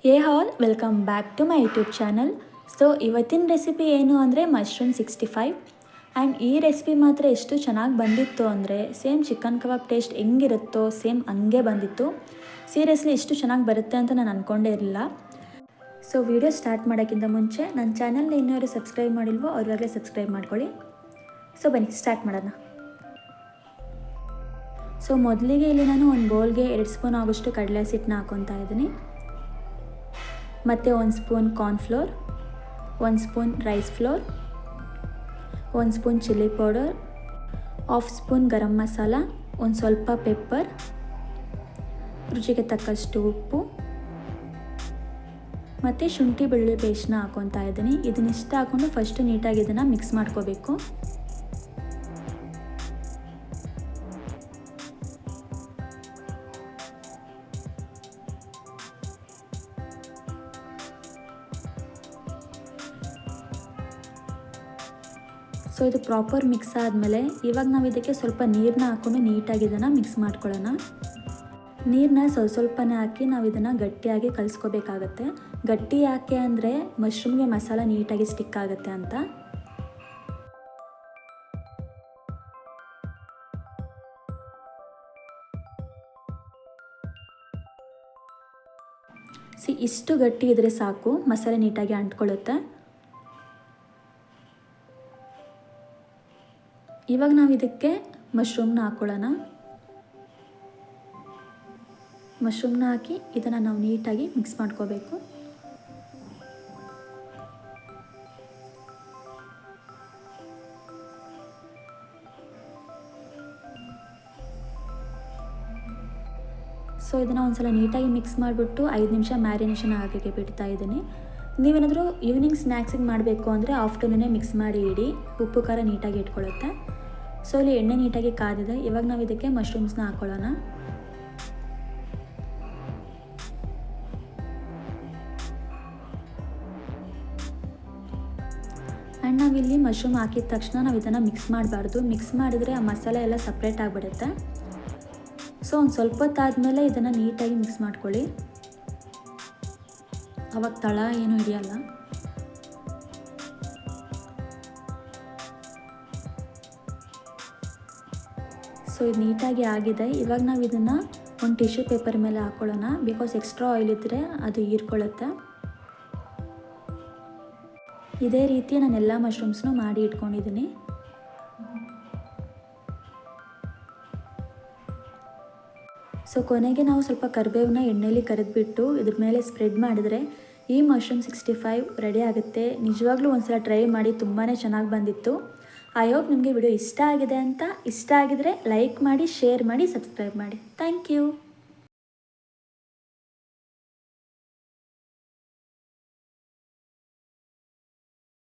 Hey all, welcome back to my YouTube channel. So ಇವತ್ತಿನ recipe ಏನು ಅಂದರೆ mushroom 65. And ಈ ರೆಸಿಪಿ ಮಾತ್ರ ಎಷ್ಟು ಚೆನ್ನಾಗಿ ಬಂದಿತ್ತು ಅಂದರೆ ಸೇಮ್ ಚಿಕನ್ ಕಬಾಬ್ ಟೇಸ್ಟ್ ಹೆಂಗಿರುತ್ತೋ ಸೇಮ್ ಹಂಗೆ ಬಂದಿತ್ತು. ಸೀರಿಯಸ್ಲಿ ಇಷ್ಟು ಚೆನ್ನಾಗಿ ಬರುತ್ತೆ ಅಂತ ನಾನು ಅಂದ್ಕೊಂಡೇ ಇರಲಿಲ್ಲ. ಸೊ ವಿಡಿಯೋ ಸ್ಟಾರ್ಟ್ ಮಾಡೋಕ್ಕಿಂತ ಮುಂಚೆ ನನ್ನ ಚಾನಲ್ನ ಇನ್ನೂ ಸಬ್ಸ್ಕ್ರೈಬ್ ಮಾಡಿಲ್ವೋ ಅವ್ರಿಗಾಗಲೇ ಸಬ್ಸ್ಕ್ರೈಬ್ ಮಾಡ್ಕೊಳ್ಳಿ. ಸೊ ಬನ್ನಿ ಸ್ಟಾರ್ಟ್ ಮಾಡೋಣ. ಸೊ ಮೊದಲಿಗೆ ಇಲ್ಲಿ ನಾನು ಒಂದು ಬೌಲ್ಗೆ 2 ಸ್ಪೂನ್ ಆಗೋಷ್ಟು ಕಡಲೆ ಹಿಟ್ಟನ್ನ ಹಾಕ್ಕೊತಾ ಇದ್ದೀನಿ. ಮತ್ತು 1 spoon cornflour, 1 spoon rice flour, 1 spoon chilli powder, 1/2 spoon garam masala, ಒಂದು ಸ್ವಲ್ಪ ಪೆಪ್ಪರ್, ರುಚಿಗೆ ತಕ್ಕಷ್ಟು ಉಪ್ಪು ಮತ್ತು ಶುಂಠಿ ಬೆಳ್ಳುಳ್ಳಿ ಪೇಸ್ಟ್ನ ಹಾಕ್ಕೊತಾ ಇದ್ದೀನಿ. ಇದನ್ನಿಷ್ಟು ಹಾಕ್ಕೊಂಡು ಫಸ್ಟು ನೀಟಾಗಿ ಇದನ್ನು ಮಿಕ್ಸ್ ಮಾಡ್ಕೋಬೇಕು. ಸೊ ಇದು ಪ್ರಾಪರ್ ಮಿಕ್ಸ್ ಆದಮೇಲೆ ಇವಾಗ ನಾವು ಇದಕ್ಕೆ ಸ್ವಲ್ಪ ನೀರನ್ನ ಹಾಕ್ಕೊಂಡು ನೀಟಾಗಿ ಇದನ್ನು ಮಿಕ್ಸ್ ಮಾಡ್ಕೊಳ್ಳೋಣ. ನೀರನ್ನ ಸ್ವಲ್ಪನೇ ಹಾಕಿ ನಾವು ಇದನ್ನು ಗಟ್ಟಿಯಾಗಿ ಕಲಿಸ್ಕೋಬೇಕಾಗತ್ತೆ. ಗಟ್ಟಿ ಯಾಕೆ ಅಂದರೆ ಮಶ್ರೂಮ್ಗೆ ಮಸಾಲ ನೀಟಾಗಿ ಸ್ಟಿಕ್ ಆಗುತ್ತೆ ಅಂತ. ಇಷ್ಟು ಗಟ್ಟಿ ಇದ್ದರೆ ಸಾಕು, ಮಸಾಲೆ ನೀಟಾಗಿ ಅಂಟ್ಕೊಳ್ಳುತ್ತೆ. ಇವಾಗ ನಾವು ಇದಕ್ಕೆ ಮಶ್ರೂಮ್ನ ಹಾಕ್ಕೊಳ್ಳೋಣ. ಮಶ್ರೂಮ್ನ ಹಾಕಿ ಇದನ್ನು ನಾವು ನೀಟಾಗಿ ಮಿಕ್ಸ್ ಮಾಡ್ಕೋಬೇಕು. ಸೊ ಇದನ್ನು ಒಂದ್ಸಲ ನೀಟಾಗಿ ಮಿಕ್ಸ್ ಮಾಡಿಬಿಟ್ಟು 5 ನಿಮಿಷ ಮ್ಯಾರಿನೇಷನ್ ಆಗೋಕ್ಕೆ ಬಿಡ್ತಾ ಇದ್ದೀನಿ. ನೀವೇನಾದರೂ ಈವ್ನಿಂಗ್ ಸ್ನ್ಯಾಕ್ಸಿಗೆ ಮಾಡಬೇಕು ಅಂದರೆ ಆಫ್ಟರ್ನೂನೇ ಮಿಕ್ಸ್ ಮಾಡಿ ಇಡಿ, ಉಪ್ಪು ಖಾರ ನೀಟಾಗಿ ಇಟ್ಕೊಳ್ಳುತ್ತೆ. ಸೊ ಇಲ್ಲಿ ಎಣ್ಣೆ ನೀಟಾಗಿ ಕಾದಿದೆ. ಇವಾಗ ನಾವು ಇದಕ್ಕೆ ಮಶ್ರೂಮ್ಸ್ನ ಹಾಕ್ಕೊಳ್ಳೋಣ. ಆ್ಯಂಡ್ ನಾವಿಲ್ಲಿ ಮಶ್ರೂಮ್ ಹಾಕಿದ ತಕ್ಷಣ ನಾವು ಇದನ್ನು ಮಿಕ್ಸ್ ಮಾಡಬಾರ್ದು. ಮಿಕ್ಸ್ ಮಾಡಿದರೆ ಆ ಮಸಾಲೆ ಎಲ್ಲ ಸಪ್ರೇಟ್ ಆಗಿಬಿಡುತ್ತೆ. ಸೊ ಒಂದು ಸ್ವಲ್ಪ ಹೊತ್ತಾದಮೇಲೆ ಇದನ್ನು ನೀಟಾಗಿ ಮಿಕ್ಸ್ ಮಾಡ್ಕೊಳ್ಳಿ, ಅವಾಗ ತಳ ಏನೂ ಹಿಡಿಯಲ್ಲ. ಸೊ ಇದು ನೀಟಾಗಿ ಆಗಿದೆ. ಇವಾಗ ನಾವು ಇದನ್ನು ಒಂದು ಟಿಶ್ಯೂ ಪೇಪರ್ ಮೇಲೆ ಹಾಕ್ಕೊಳ್ಳೋಣ. ಬಿಕಾಸ್ ಎಕ್ಸ್ಟ್ರಾ ಆಯಿಲ್ ಇದ್ದರೆ ಅದು ಹೀರ್ಕೊಳ್ಳುತ್ತೆ. ಇದೇ ರೀತಿ ನಾನು ಎಲ್ಲ ಮಶ್ರೂಮ್ಸ್ನೂ ಮಾಡಿ ಇಟ್ಕೊಂಡಿದ್ದೀನಿ. ಸೊ ಕೊನೆಗೆ ನಾವು ಸ್ವಲ್ಪ ಕರಿಬೇವನ್ನ ಎಣ್ಣೆಯಲ್ಲಿ ಕರಿದ್ಬಿಟ್ಟು ಇದ್ರ ಮೇಲೆ ಸ್ಪ್ರೆಡ್ ಮಾಡಿದರೆ ಈ ಮಶ್ರೂಮ್ 65 ರೆಡಿ ಆಗುತ್ತೆ. ನಿಜವಾಗ್ಲೂ ಒಂದ್ಸಲ ಟ್ರೈ ಮಾಡಿ, ತುಂಬಾ ಚೆನ್ನಾಗಿ ಬಂದಿತ್ತು. ಐ ಹೋಪ್ ನಿಮಗೆ ವಿಡಿಯೋ ಇಷ್ಟ ಆಗಿದೆ ಅಂತ. ಇಷ್ಟ ಆಗಿದರೆ ಲೈಕ್ ಮಾಡಿ, ಶೇರ್ ಮಾಡಿ, ಸಬ್ಸ್ಕ್ರೈಬ್ ಮಾಡಿ. Thank you.